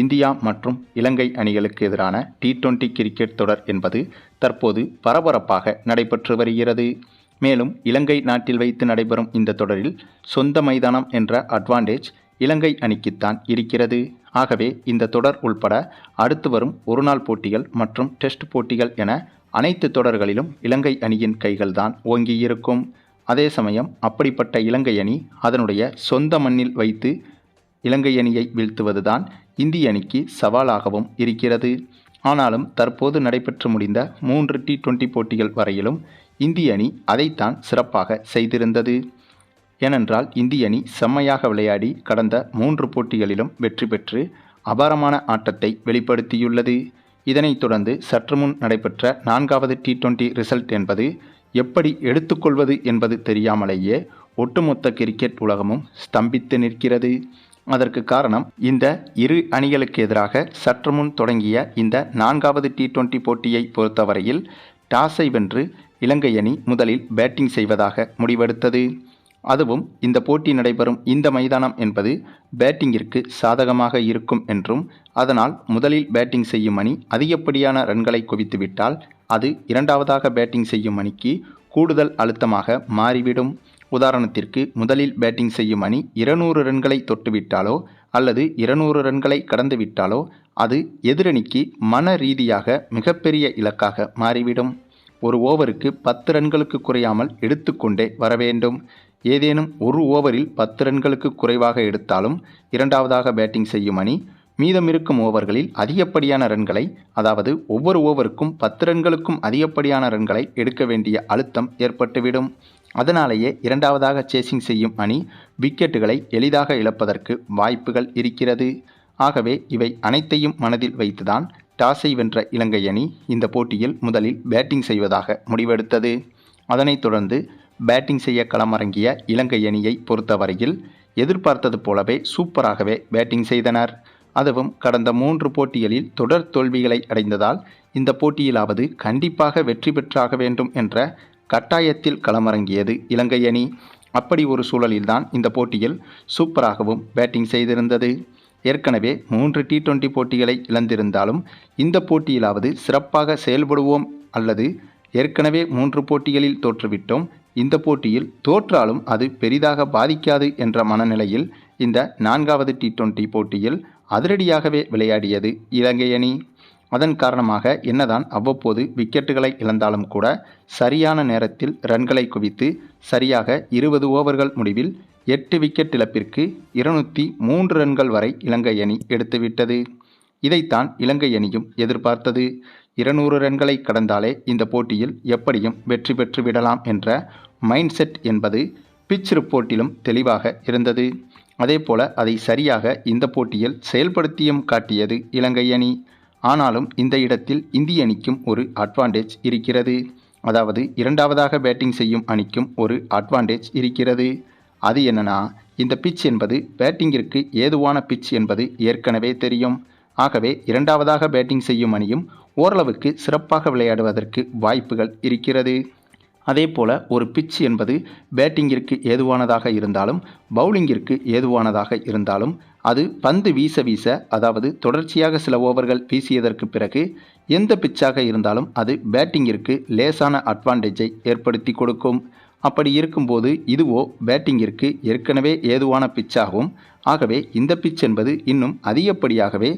India மற்றும் இலங்கை அணிகளுக்கு எதிரான T20 கிரிக்கெட் தொடர் என்பது தற்போது பரபரப்பாக நடைபெற்று வருகிறது. மேலும் இலங்கை நாட்டில் வைத்து நடைபெறும் இந்த தொடரில் சொந்த மைதானம் என்ற அட்வான்டேஜ் இலங்கை அணிக்குத்தான் இருக்கிறது. ஆகவே இந்த தொடர் உள்பட அடுத்து வரும் ஒருநாள் போட்டிகள் மற்றும் டெஸ்ட் போட்டிகள் என அனைத்து தொடர்களிலும் இலங்கை அணியின் கைகள்தான் ஓங்கியிருக்கும். அதே சமயம் அப்படிப்பட்ட இலங்கை அணி அதனுடைய சொந்த மண்ணில் வைத்து இலங்கை அணியை வீழ்த்துவதுதான் இந்திய அணிக்கு சவாலாகவும் இருக்கிறது. ஆனாலும் தற்போது நடைபெற்று முடிந்த 3 T20 போட்டிகள் வரையிலும் இந்திய அணி அதைத்தான் சிறப்பாக செய்திருந்தது. ஏனென்றால் இந்திய அணி செம்மையாக விளையாடி கடந்த 3 போட்டிகளிலும் வெற்றி பெற்று அபாரமான ஆட்டத்தை வெளிப்படுத்தியுள்ளது. இதனைத் தொடர்ந்து சற்று முன் நடைபெற்ற 4வது T20 ரிசல்ட் என்பது எப்படி எடுத்துக்கொள்வது என்பது தெரியாமலேயே ஒட்டுமொத்த கிரிக்கெட் உலகமும் ஸ்தம்பித்து நிற்கிறது. அதற்கு காரணம் இந்த இரு அணிகளுக்கு எதிராக சற்று முன் தொடங்கிய இந்த 4வது T20 போட்டியை பொறுத்தவரையில் டாஸை வென்று இலங்கை அணி முதலில் பேட்டிங் செய்வதாக முடிவெடுத்தது. அதுவும் இந்த போட்டி நடைபெறும் இந்த மைதானம் என்பது பேட்டிங்கிற்கு சாதகமாக இருக்கும் என்றும் அதனால் முதலில் பேட்டிங் செய்யும் அணி அதிகப்படியான ரன்களை குவித்துவிட்டால் அது இரண்டாவதாக பேட்டிங் செய்யும் அணிக்கு கூடுதல் அழுத்தமாக மாறிவிடும். உதாரணத்திற்கு முதலில் பேட்டிங் செய்யும் அணி 200 ரன்களை தொட்டுவிட்டாலோ அல்லது 200 ரன்களை கடந்துவிட்டாலோ அது எதிரணிக்கு மன ரீதியாக மிகப்பெரிய இலக்காக மாறிவிடும். ஒரு ஓவருக்கு 10 ரன்களுக்கு குறையாமல் எடுத்துக்கொண்டே வர வேண்டும். ஏதேனும் ஒரு ஓவரில் 10 ரன்களுக்கு குறைவாக எடுத்தாலும் இரண்டாவதாக பேட்டிங் செய்யும் அணி மீதம் இருக்கும் ஓவர்களில் அதிகப்படியான ரன்களை, அதாவது ஒவ்வொரு ஓவருக்கும் 10 ரன்களுக்கும் அதிகப்படியான ரன்களை எடுக்க வேண்டிய அழுத்தம் ஏற்பட்டுவிடும். அதனாலேயே இரண்டாவதாக சேசிங் செய்யும் அணி விக்கெட்டுகளை எளிதாக இழப்பதற்கு வாய்ப்புகள் இருக்கிறது. ஆகவே இவை அனைத்தையும் மனதில் வைத்துதான் டாஸை வென்ற இலங்கை அணி இந்த போட்டியில் முதலில் பேட்டிங் செய்வதாக முடிவெடுத்தது. அதனைத் தொடர்ந்து பேட்டிங் செய்ய களமிறங்கிய இலங்கை அணியை பொறுத்தவரையில் எதிர்பார்த்தது போலவே சூப்பராகவே பேட்டிங் செய்தனர். அதுவும் கடந்த 3 போட்டிகளில் தொடர் தோல்விகளை அடைந்ததால் இந்த போட்டியிலாவது கண்டிப்பாக வெற்றி பெற்றாக வேண்டும் என்ற கட்டாயத்தில் களமிறங்கியது இலங்கை அணி. அப்படி ஒரு சூழலில்தான் இந்த போட்டியில் சூப்பராகவும் பேட்டிங் செய்திருந்தது. ஏற்கனவே 3 T20 போட்டிகளை இழந்திருந்தாலும் இந்த போட்டியிலாவது சிறப்பாக செயல்படுவோம், அல்லது ஏற்கனவே 3 போட்டிகளில் தோற்றுவிட்டோம், இந்த போட்டியில் தோற்றாலும் அது பெரிதாக பாதிக்காது என்ற மனநிலையில் இந்த 4வது T20 போட்டியில் அதிரடியாகவே விளையாடியது இலங்கை அணி. அதன் காரணமாக என்னதான் அவ்வப்போது விக்கெட்டுகளை இழந்தாலும் கூட சரியான நேரத்தில் ரன்களை குவித்து சரியாக 20 ஓவர்கள் முடிவில் 8 விக்கெட் இழப்பிற்கு 203 ரன்கள் வரை இலங்கை அணி எடுத்துவிட்டது. இதைத்தான் இலங்கை அணியும் எதிர்பார்த்தது. 200 ரன்களை கடந்தாலே இந்த போட்டியில் எப்படியும் வெற்றி பெற்று விடலாம் என்ற மைண்ட் செட் என்பது பிட்ச் ரிப்போர்ட்டிலும் தெளிவாக இருந்தது. அதேபோல அதை சரியாக இந்த போட்டியில் செயல்படுத்தியும் காட்டியது இலங்கை அணி. ஆனாலும் இந்த இடத்தில் இந்திய அணிக்கும் ஒரு அட்வான்டேஜ் இருக்கிறது. அதாவது இரண்டாவதாக பேட்டிங் செய்யும் அணிக்கும் ஒரு அட்வான்டேஜ் இருக்கிறது. அது என்னன்னா, இந்த பிட்ச் என்பது பேட்டிங்கிற்கு ஏதுவான பிட்ச் என்பது ஏற்கனவே தெரியும். ஆகவே இரண்டாவதாக பேட்டிங் செய்யும் அணியும் ஓரளவுக்கு சிறப்பாக விளையாடுவதற்கு வாய்ப்புகள் இருக்கிறது. அதேபோல ஒரு பிட்ச் என்பது பேட்டிங்கிற்கு ஏதுவானதாக இருந்தாலும் பவுலிங்கிற்கு ஏதுவானதாக இருந்தாலும் அது பந்து வீச வீச, அதாவது தொடர்ச்சியாக சில ஓவர்கள் வீசியதற்கு பிறகு எந்த பிட்சாக இருந்தாலும் அது பேட்டிங்கிற்கு லேசான அட்வான்டேஜை ஏற்படுத்தி கொடுக்கும். அப்படி இருக்கும்போது இதுவோ பேட்டிங்கிற்கு ஏற்கனவே ஏதுவான பிட்சாகும். ஆகவே இந்த பிட்ச் என்பது இன்னும் அதிகப்படியாகவே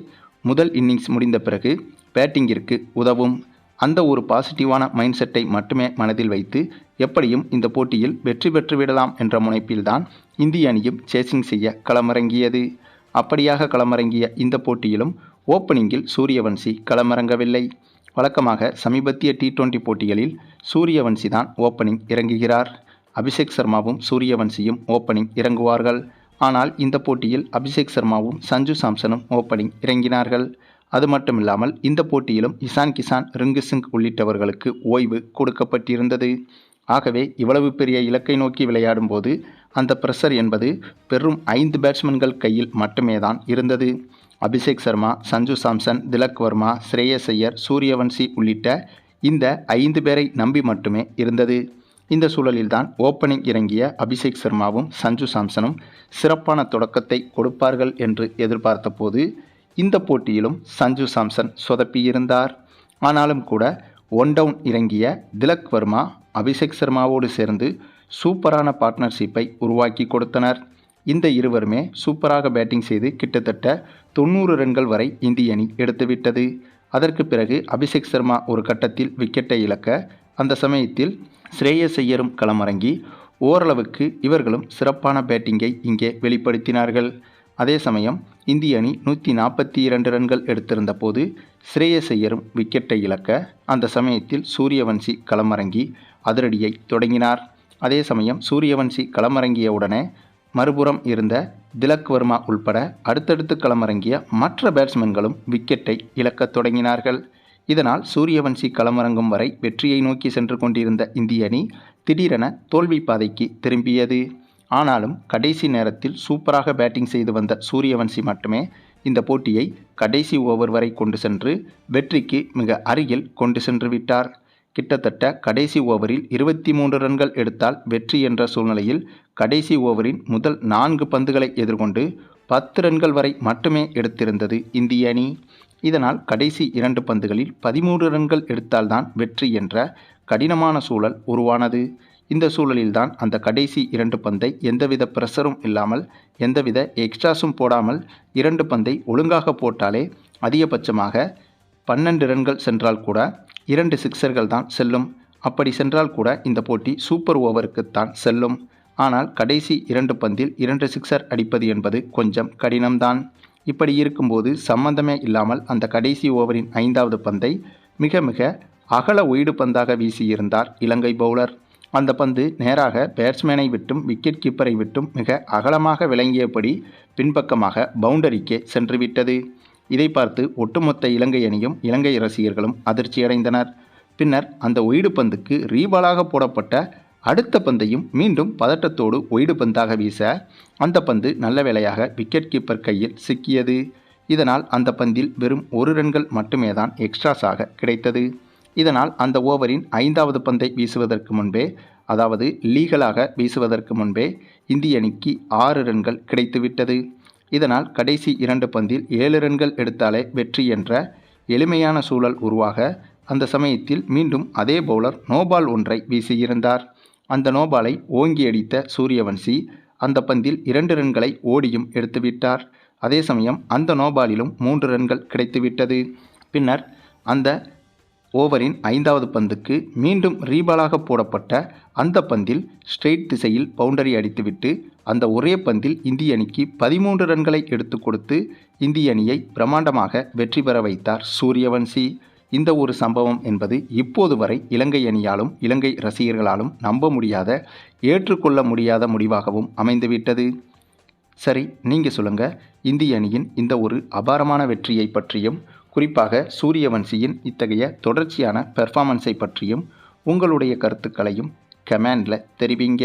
முதல் இன்னிங்ஸ் முடிந்த பிறகு பேட்டிங்கிற்கு உதவும். அந்த ஒரு பாசிட்டிவான மைண்ட் செட்டை மட்டுமே மனதில் வைத்து எப்படியும் இந்த போட்டியில் வெற்றி பெற்று விடலாம் என்ற முனைப்பில்தான் இந்திய அணியும் சேசிங் செய்ய களமிறங்கியது. அப்படியாக களமிறங்கிய இந்த போட்டியிலும் ஓப்பனிங்கில் சூரியவன்சி களமிறங்கவில்லை. வழக்கமாக சமீபத்திய T20 போட்டிகளில் சூரியவன்சி தான் ஓப்பனிங் இறங்குகிறார். அபிஷேக் சர்மாவும் சூரியவன்சியும் ஓப்பனிங் இறங்குவார்கள். ஆனால் இந்த போட்டியில் அபிஷேக் சர்மாவும் சஞ்சு சாம்சனும் ஓப்பனிங் இறங்கினார்கள். அது மட்டுமில்லாமல் இந்த போட்டியிலும் இசான் கிசான், ரிங்கு சிங் உள்ளிட்டவர்களுக்கு ஓய்வு கொடுக்கப்பட்டிருந்தது. ஆகவே இவ்வளவு பெரிய இலக்கை நோக்கி விளையாடும் போது அந்த பிரஷர் என்பது பெரும் 5 பேட்ஸ்மேன்கள் கையில் மட்டுமே தான் இருந்தது. அபிஷேக் சர்மா, சஞ்சு சாம்சன், திலக் வர்மா, ஸ்ரேயஸ் ஐயர், சூரியவன்சி உள்ளிட்ட இந்த 5 பேரை நம்பி மட்டுமே இருந்தது. இந்த சூழலில்தான் ஓப்பனிங் இறங்கிய அபிஷேக் சர்மாவும் சஞ்சு சாம்சனும் சிறப்பான தொடக்கத்தை கொடுப்பார்கள் என்று எதிர்பார்த்த போது இந்த போட்டியிலும் சஞ்சு சாம்சன் சொதப்பியிருந்தார். ஆனாலும் கூட ஒன் டவுன் இறங்கிய திலக் வர்மா அபிஷேக் சர்மாவோடு சேர்ந்து சூப்பரான பார்ட்னர்ஷிப்பை உருவாக்கி கொடுத்தனர். இந்த இருவருமே சூப்பராக பேட்டிங் செய்து கிட்டத்தட்ட 90 ரன்கள் வரை இந்திய அணி எடுத்துவிட்டது. அதற்கு பிறகு அபிஷேக் சர்மா ஒரு கட்டத்தில் விக்கெட்டை இழக்க அந்த சமயத்தில் ஸ்ரேயஸ் ஐயரும் களமிறங்கி ஓரளவுக்கு இவர்களும் சிறப்பான பேட்டிங்கை இங்கே வெளிப்படுத்தினார்கள். அதே சமயம் இந்திய அணி 142 ரன்கள் எடுத்திருந்த போது ஸ்ரேயஸ் ஐயரும் விக்கெட்டை இழக்க அந்த சமயத்தில் சூரியவன்சி களமிறங்கி அதிரடியை தொடங்கினார். அதே சமயம் சூரியவன்சி களமிறங்கிய உடனே மறுபுறம் இருந்த திலக் வர்மா உள்பட அடுத்தடுத்து களமிறங்கிய மற்ற பேட்ஸ்மேன்களும் விக்கெட்டை இழக்கத் தொடங்கினார்கள். இதனால் சூரியவன்சி களமிறங்கும் வரை வெற்றியை நோக்கி சென்று கொண்டிருந்த இந்திய அணி திடீரென தோல்வி பாதைக்கு திரும்பியது. ஆனாலும் கடைசி நேரத்தில் சூப்பராக பேட்டிங் செய்து வந்த சூரியவன்சி மட்டுமே இந்த போட்டியை கடைசி ஓவர் வரை கொண்டு சென்று வெற்றிக்கு மிக அருகில் கொண்டு சென்று விட்டார். கிட்டத்தட்ட கடைசி ஓவரில் 23 ரன்கள் எடுத்தால் வெற்றி என்ற சூழ்நிலையில் கடைசி ஓவரின் முதல் 4 பந்துகளை எதிர்கொண்டு 10 ரன்கள் வரை மட்டுமே எடுத்திருந்தது இந்திய அணி. இதனால் கடைசி 2 பந்துகளில் 13 ரன்கள் எடுத்தால்தான் வெற்றி என்ற கடினமான சூழல் உருவானது. இந்த சூழலில்தான் அந்த கடைசி 2 பந்தை எந்தவித பிரஷரும் இல்லாமல் எந்தவித எக்ஸ்ட்ராஸும் போடாமல் 2 பந்தை ஒழுங்காக போட்டாலே அதிகபட்சமாக 12 ரன்கள் சென்றால் கூட 2 சிக்ஸர்கள் தான் செல்லும். அப்படி சென்றால் கூட இந்த போட்டி சூப்பர் ஓவருக்குத்தான் செல்லும். ஆனால் கடைசி 2 பந்தில் 2 சிக்ஸர் அடிப்பது என்பது கொஞ்சம் கடினம்தான். இப்படி இருக்கும்போது சம்பந்தமே இல்லாமல் அந்த கடைசி ஓவரின் 5வது பந்தை மிக மிக அகல ஒய்டு பந்தாக வீசியிருந்தார் இலங்கை பவுலர். அந்த பந்து நேராக பேட்ஸ்மேனை விட்டும் விக்கெட் கீப்பரை விட்டும் மிக அகலமாக விளங்கியபடி பின்பக்கமாக பவுண்டரிக்கே சென்றுவிட்டது. இதை பார்த்து ஒட்டுமொத்த இலங்கை அணியும் இலங்கை ரசிகர்களும் அதிர்ச்சியடைந்தனர். பின்னர் அந்த ஒய்டு பந்துக்கு ரீபாலாக போடப்பட்ட அடுத்த பந்தையும் மீண்டும் பதட்டத்தோடு ஒய்டு பந்தாக வீச அந்த பந்து நல்ல வேளையாக விக்கெட் கீப்பர் கையில் சிக்கியது. இதனால் அந்த பந்தில் வெறும் 1 ரன்கள் மட்டுமே தான் எக்ஸ்ட்ராஸாக கிடைத்தது. இதனால் அந்த ஓவரின் 5வது பந்தை வீசுவதற்கு முன்பே, அதாவது லீகலாக வீசுவதற்கு முன்பே இந்திய அணிக்கு 6 ரன்கள் கிடைத்துவிட்டது. இதனால் கடைசி 2 பந்தில் 7 ரன்கள் எடுத்தாலே வெற்றி என்ற எளிமையான சூழல் உருவாக அந்த சமயத்தில் மீண்டும் அதே பவுலர் நோபால் ஒன்றை வீசியிருந்தார். அந்த நோபாலை ஓங்கி அடித்த சூரியவன்சி அந்த பந்தில் 2 ரன்களை ஓடியும் எடுத்துவிட்டார். அதே சமயம் அந்த நோபாலிலும் 3 ரன்கள் கிடைத்துவிட்டது. பின்னர் அந்த ஓவரின் 5வது பந்துக்கு மீண்டும் ரீபாலாக போடப்பட்ட அந்த பந்தில் ஸ்ட்ரெயிட் திசையில் பவுண்டரி அடித்துவிட்டு அந்த ஒரே பந்தில் இந்திய அணிக்கு 13 ரன்களை எடுத்து கொடுத்து இந்திய அணியை பிரம்மாண்டமாக வெற்றி பெற வைத்தார் சூரியவன்சி. இந்த ஒரு சம்பவம் என்பது இப்போது வரை இலங்கை அணியாலும் இலங்கை ரசிகர்களாலும் நம்ப முடியாத, ஏற்றுக்கொள்ள முடியாத முடிவாகவும் அமைந்துவிட்டது. சரி, நீங்கள் சொல்லுங்கள், இந்திய அணியின் இந்த ஒரு அபாரமான வெற்றியை பற்றியும் குறிப்பாக சூரியவன்சியின் இத்தகைய தொடர்ச்சியான பெர்ஃபார்மன்ஸை பற்றியும் உங்களுடைய கருத்துக்களையும் கமெண்டில் தெரிவிங்க.